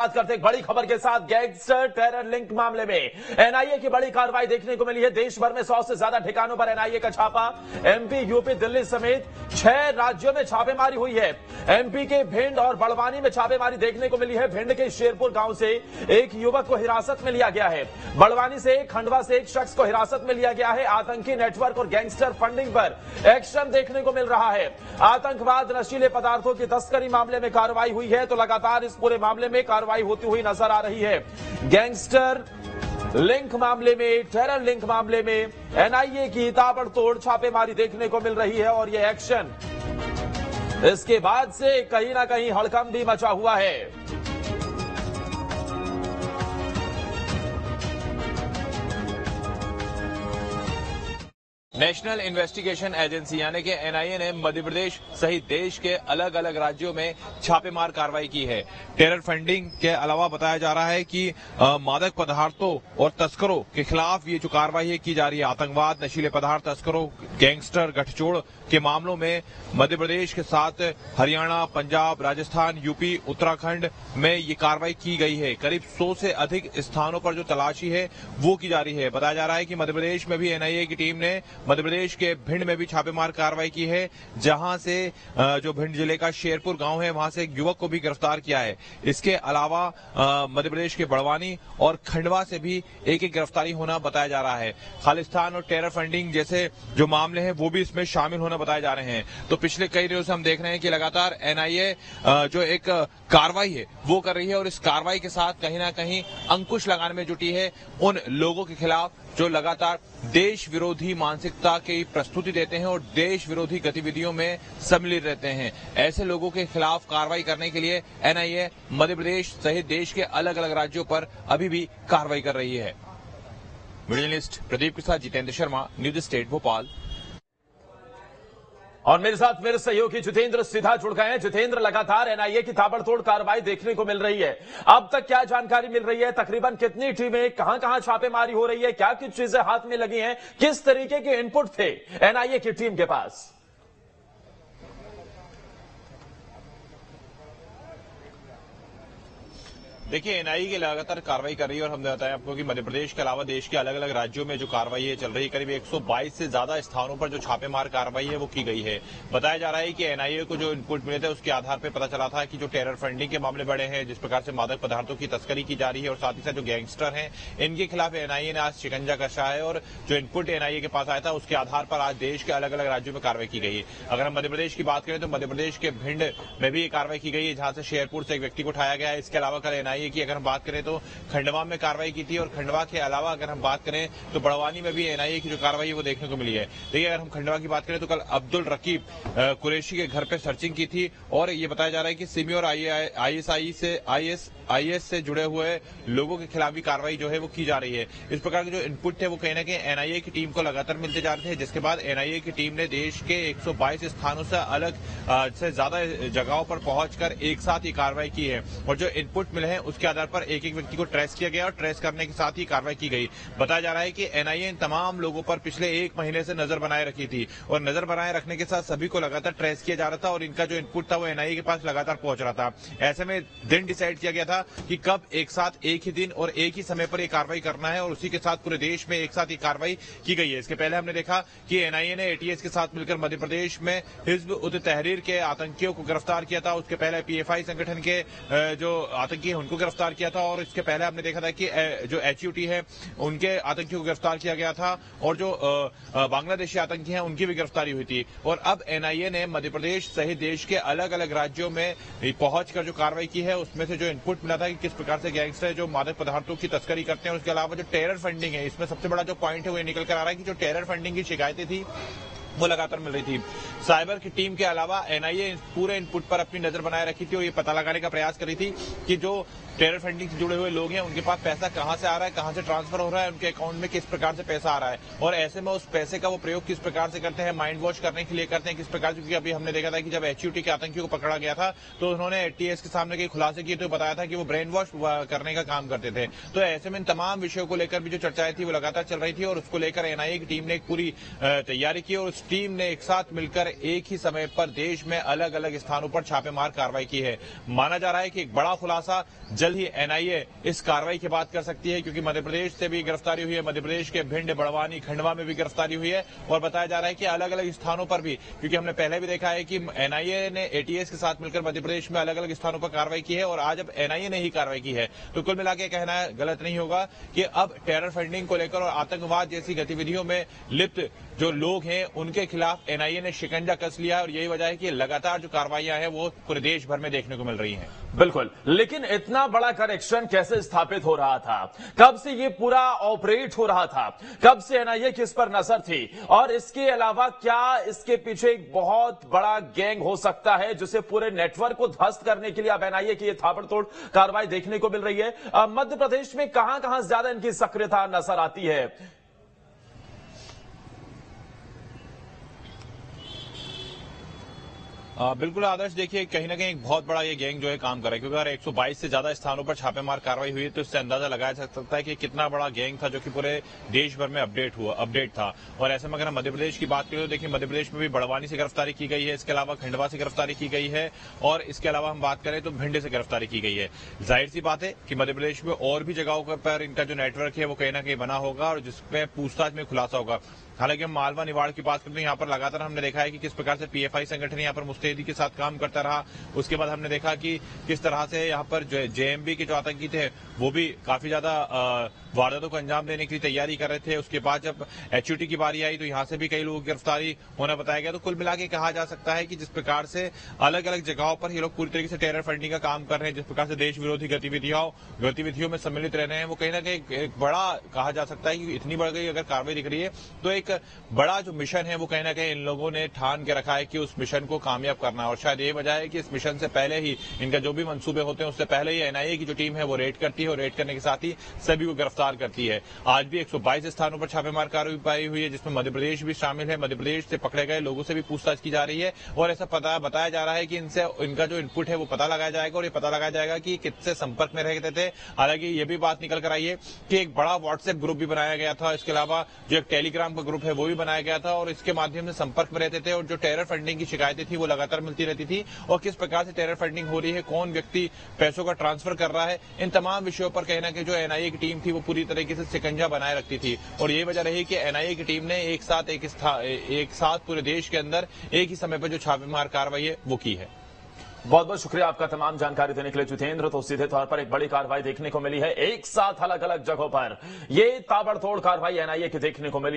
बात करते एक बड़ी खबर के साथ। गैंगस्टर टेरर लिंक मामले में एनआईए की बड़ी कार्रवाई देखने को मिली है। देश भर में 100 से ज्यादा ठिकानों पर एनआईए का छापा। एमपी, यूपी, दिल्ली समेत 6 राज्यों में छापेमारी हुई है। एमपी के भिंड और बड़वानी में छापेमारी देखने को मिली है। भिंड के शेरपुर गांव से एक युवक को हिरासत में लिया गया है। बड़वानी से खंडवा से एक शख्स को हिरासत में लिया गया है। आतंकी नेटवर्क और गैंगस्टर फंडिंग पर एक्शन देखने को मिल रहा है। आतंकवाद, नशीले पदार्थों की तस्करी मामले में कार्रवाई हुई है, तो लगातार इस पूरे मामले में कार्रवाई होती हुई नजर आ रही है। गैंगस्टर लिंक मामले में, टेरर लिंक मामले में एनआईए की ताबड़तोड़ छापेमारी देखने को मिल रही है और यह एक्शन इसके बाद से कहीं ना कहीं हड़कंप भी मचा हुआ है। नेशनल इन्वेस्टिगेशन एजेंसी यानी कि एनआईए ने मध्य प्रदेश सहित देश के अलग अलग राज्यों में छापेमार कार्रवाई की है। टेरर फंडिंग के अलावा बताया जा रहा है कि मादक पदार्थों और तस्करों के खिलाफ ये जो कार्रवाई की जा रही है, आतंकवाद, नशीले पदार्थ तस्करों, गैंगस्टर गठजोड़ के मामलों में मध्य प्रदेश के साथ हरियाणा, पंजाब, राजस्थान, यूपी, उत्तराखंड में ये कार्रवाई की गई है। करीब 100 से अधिक स्थानों पर जो तलाशी है वो की जा रही है। बताया जा रहा है कि मध्य प्रदेश में भी एनआईए की टीम ने मध्य प्रदेश के भिंड में भी छापेमार कार्रवाई की है, जहां से जो भिंड जिले का शेरपुर गांव है वहां से एक युवक को भी गिरफ्तार किया है। इसके अलावा मध्य प्रदेश के बड़वानी और खंडवा से भी एक एक गिरफ्तारी होना बताया जा रहा है। खालिस्तान और टेरर फंडिंग जैसे जो मामले हैं वो भी इसमें शामिल होना बताए जा रहे हैं। तो पिछले कई दिनों से हम देख रहे हैं कि लगातार एनआईए जो एक कार्रवाई है वो कर रही है और इस कार्रवाई के साथ कहीं ना कहीं अंकुश लगाने में जुटी है उन लोगों के खिलाफ जो लगातार देश विरोधी मानसिकता की प्रस्तुति देते हैं और देश विरोधी गतिविधियों में सम्मिलित रहते हैं। ऐसे लोगों के खिलाफ कार्रवाई करने के लिए एनआईए मध्य प्रदेश सहित देश के अलग अलग राज्यों पर अभी भी कार्रवाई कर रही है। वीडियो जर्नलिस्ट प्रदीप के साथ जितेंद्र शर्मा, न्यूज स्टेट भोपाल। और मेरे साथ मेरे सहयोगी जितेंद्र सीधा जुड़ गए हैं। जितेंद्र, लगातार एनआईए की ताबड़तोड़ कार्रवाई देखने को मिल रही है। अब तक क्या जानकारी मिल रही है? तकरीबन कितनी टीमें, कहां-कहां छापेमारी हो रही है, क्या कुछ चीजें हाथ में लगी हैं, किस तरीके के इनपुट थे एनआईए की टीम के पास? देखिए, एनआईए की लगातार कार्रवाई कर रही है और हमने बताया आपको कि मध्य प्रदेश के अलावा देश के अलग अलग राज्यों में जो कार्रवाई है चल रही है। करीब 122 से ज्यादा स्थानों पर जो छापेमार कार्रवाई है वो की गई है। बताया जा रहा है कि एनआईए को जो इनपुट मिले थे उसके आधार पर पता चला था कि जो टेरर फंडिंग के मामले बढ़े हैं, जिस प्रकार से मादक पदार्थों की तस्करी की जा रही है और साथ ही साथ जो गैंगस्टर हैं इनके खिलाफ एनआईए ने आज शिकंजा कसा है और जो इनपुट एनआईए के पास आया था उसके आधार पर आज देश के अलग अलग राज्यों में कार्रवाई की गई है। अगर हम मध्य प्रदेश की बात करें तो मध्य प्रदेश के भिंड में भी ये कार्रवाई की गई है, जहां से शेरपुर से एक व्यक्ति को उठाया गया है। इसके अलावा कल एनआईए की अगर हम बात करें तो खंडवा में कार्रवाई की थी और खंडवा के अलावा अगर हम बात करें तो बड़वानी में भी एनआईए की जो कार्रवाई है वो देखने को मिली है। देखिए, अगर हम खंडवा की बात करें तो कल अब्दुल रकीब कुरैशी के घर पे सर्चिंग की थी और ये बताया जा रहा है कि सिमी और आईएस से जुड़े हुए लोगों के खिलाफ भी कार्रवाई जो है वो की जा रही है। इस प्रकार के जो इनपुट थे वो कहीं ना कहीं एनआईए की टीम को लगातार मिलते जा रहे थे, जिसके बाद एनआईए की टीम ने देश के 122 स्थानों से अलग से ज्यादा जगहों पर पहुंचकर एक साथ ही कार्रवाई की है और जो इनपुट मिले हैं उसके आधार पर एक एक व्यक्ति को ट्रेस किया गया और ट्रेस करने के साथ ही कार्रवाई की गई। बताया जा रहा है कि एनआईए इन तमाम लोगों पर पिछले 1 महीने से नजर बनाए रखी थी और नजर बनाए रखने के साथ सभी को लगातार ट्रेस किया जा रहा था और इनका जो इनपुट था वो एनआईए के पास लगातार पहुंच रहा था। ऐसे में दिन डिसाइड किया गया था कि कब एक साथ एक ही दिन और एक ही समय पर यह कार्रवाई करना है और उसी के साथ पूरे देश में एक साथ ये कार्रवाई की गई है। इसके पहले हमने देखा कि एनआईए ने एटीएस के साथ मिलकर मध्य प्रदेश में हिजब उत तहरीर के आतंकियों को गिरफ्तार किया था। उसके पहले पीएफआई संगठन के जो आतंकी हैं उनको गिरफ्तार किया था और इसके पहले हमने देखा था कि जो एचयूटी है उनके आतंकियों को गिरफ्तार किया गया था और जो बांग्लादेशी आतंकी हैं उनकी भी गिरफ्तारी हुई थी। और अब एनआईए ने मध्य प्रदेश सहित देश के अलग अलग राज्यों में पहुंचकर जो कार्रवाई की है उसमें से जो इनपुट मिला था कि किस प्रकार से गैंगस्टर जो मादक पदार्थों की तस्करी करते हैं, उसके अलावा जो टेरर फंडिंग है, इसमें सबसे बड़ा जो पॉइंट है वो निकल कर आ रहा है कि जो टेरर फंडिंग की शिकायतें थी वो लगातार मिल रही थी। साइबर की टीम के अलावा एनआईए पूरे इनपुट पर अपनी नजर बनाए रखी थी और ये पता लगाने का प्रयास करी थी कि जो टेरर फंडिंग से जुड़े हुए लोग हैं उनके पास पैसा कहां से आ रहा है, कहां से ट्रांसफर हो रहा है, उनके अकाउंट में किस प्रकार से पैसा आ रहा है और ऐसे में उस पैसे का वो प्रयोग किस प्रकार से करते हैं, माइंड वॉश करने के लिए करते हैं किस प्रकार से। क्योंकि अभी हमने देखा था कि जब एचयूटी के आतंकियों को पकड़ा गया था तो उन्होंने एटीएस के सामने कई खुलासे किए तो बताया था कि वो ब्रेन वॉश करने का काम करते थे। तो ऐसे में इन तमाम विषयों को लेकर भी जो चर्चाएं थी वो लगातार चल रही थी और उसको लेकर एनआईए की टीम ने एक पूरी तैयारी की और टीम ने एक साथ मिलकर एक ही समय पर देश में अलग अलग स्थानों पर छापेमार कार्रवाई की है। माना जा रहा है कि एक बड़ा खुलासा जल्द ही एनआईए इस कार्रवाई की बात कर सकती है, क्योंकि मध्य प्रदेश से भी गिरफ्तारी हुई है, मध्य प्रदेश के भिंड, बड़वानी, खंडवा में भी गिरफ्तारी हुई है और बताया जा रहा है कि अलग अलग स्थानों पर भी, क्योंकि हमने पहले भी देखा है कि एनआईए ने एटीएस के साथ मिलकर मध्य प्रदेश में अलग अलग स्थानों पर कार्रवाई की है और आज अब एनआईए ने ही कार्रवाई की है। तो कुल मिलाकर कहना गलत नहीं होगा कि अब टेरर फंडिंग को लेकर और आतंकवाद जैसी गतिविधियों में लिप्त जो लोग हैं उनके खिलाफ एनआईए ने शिकंजा कस लिया है और यही वजह है कि लगातार जो कार्रवाइयां हैं वो पूरे देश भर में देखने को मिल रही हैं। बिल्कुल, लेकिन इतना बड़ा कनेक्शन कैसे स्थापित हो रहा था? कब से ये पूरा ऑपरेट हो रहा था? कब से एनआईए की इस पर नजर थी? और इसके अलावा क्या इसके पीछे एक बहुत बड़ा गैंग हो सकता है जिसे पूरे नेटवर्क को ध्वस्त करने के लिए अब एनआईए की ये ताबड़तोड़ कार्रवाई देखने को मिल रही है? मध्य प्रदेश में कहां कहां ज्यादा इनकी सक्रियता नजर आती है? बिल्कुल आदर्श, देखिए कहीं ना कहीं एक बहुत बड़ा ये गैंग जो है काम कर रहा है, क्योंकि अगर 122 से ज्यादा स्थानों पर छापेमार कार्रवाई हुई है तो इससे अंदाजा लगाया जा सकता है कि कितना बड़ा गैंग था जो कि पूरे देश भर में अपडेट था। और ऐसे में अगर हम मध्य प्रदेश की बात करें तो देखिए मध्य प्रदेश में भी बड़वानी से गिरफ्तारी की गई है, इसके अलावा खंडवा से गिरफ्तारी की गई है और इसके अलावा हम बात करें तो भिंड से गिरफ्तारी की गई है। जाहिर सी बात है कि मध्य प्रदेश में और भी जगहों पर इनका जो नेटवर्क है वो कहीं ना कहीं बना होगा और जिसमें पूछताछ में खुलासा होगा। हालांकि हम मालवा निवाड़ की बात करते हैं, यहाँ पर लगातार हमने देखा है कि किस प्रकार से पीएफआई संगठन यहाँ पर मुस्तैदी के साथ काम करता रहा। उसके बाद हमने देखा कि किस तरह से यहाँ पर जेएमबी के जो आतंकी थे वो भी काफी ज्यादा वारदातों को अंजाम देने की तैयारी कर रहे थे। उसके बाद जब एचयूटी की बारी आई तो यहाँ से भी कई लोगों की गिरफ्तारी होना बताया गया। तो कुल मिला के कहा जा सकता है कि जिस प्रकार से अलग अलग जगहों पर ये लोग पूरी तरीके से टेरर फंडिंग का काम कर रहे हैं, जिस प्रकार से देश विरोधी गतिविधियों में सम्मिलित रह रहे हैं, वो कहीं ना कहीं एक बड़ा कहा जा सकता है कि इतनी बढ़ गई अगर कार्रवाई दिख रही है तो एक बड़ा जो मिशन है वो कहीं ना कहीं इन लोगों ने ठान के रखा है कि उस मिशन को कामयाब करना है। और शायद ये वजह है कि इस मिशन से पहले ही इनका जो भी मंसूबे होते हैं उससे पहले ही एनआईए की जो टीम है वो रेड करती है और रेड करने के साथ ही सभी को गिरफ्तार करती है। आज भी 122 स्थानों पर छापेमार कार्रवाई हुई है जिसमें मध्य प्रदेश भी शामिल है। मध्य प्रदेश से पकड़े गए लोगों से भी पूछताछ की जा रही है और ऐसा बताया जा रहा है कि इनसे इनका जो इनपुट है वो पता लगाया जाएगा और ये पता लगाया जाएगा कि किससे संपर्क में रहते थे। हालांकि ये भी बात निकल कर आई है कि एक बड़ा व्हाट्सएप ग्रुप भी बनाया गया था, इसके अलावा जो एक टेलीग्राम का ग्रुप है वो भी बनाया गया था और इसके माध्यम से संपर्क में रहते थे और जो टेरर फंडिंग की शिकायतें थी वो लगातार मिलती रहती थी और किस प्रकार से टेरर फंडिंग हो रही है, कौन व्यक्ति पैसों का ट्रांसफर कर रहा है, इन तमाम विषयों पर कहीं ना कहीं जो एनआईए की टीम थी वो पूरी तरीके से शिकंजा बनाए रखती थी। और ये वजह रही कि एनआईए की टीम ने एक साथ पूरे देश के अंदर एक ही समय पर जो छापेमार कार्रवाई है वो की है। बहुत बहुत शुक्रिया आपका तमाम जानकारी देने के लिए जितेंद्र। तो सीधे तौर पर एक बड़ी कार्रवाई देखने को मिली है, एक साथ अलग अलग जगहों पर ये ताबड़तोड़ कार्रवाई एनआईए की देखने को मिली।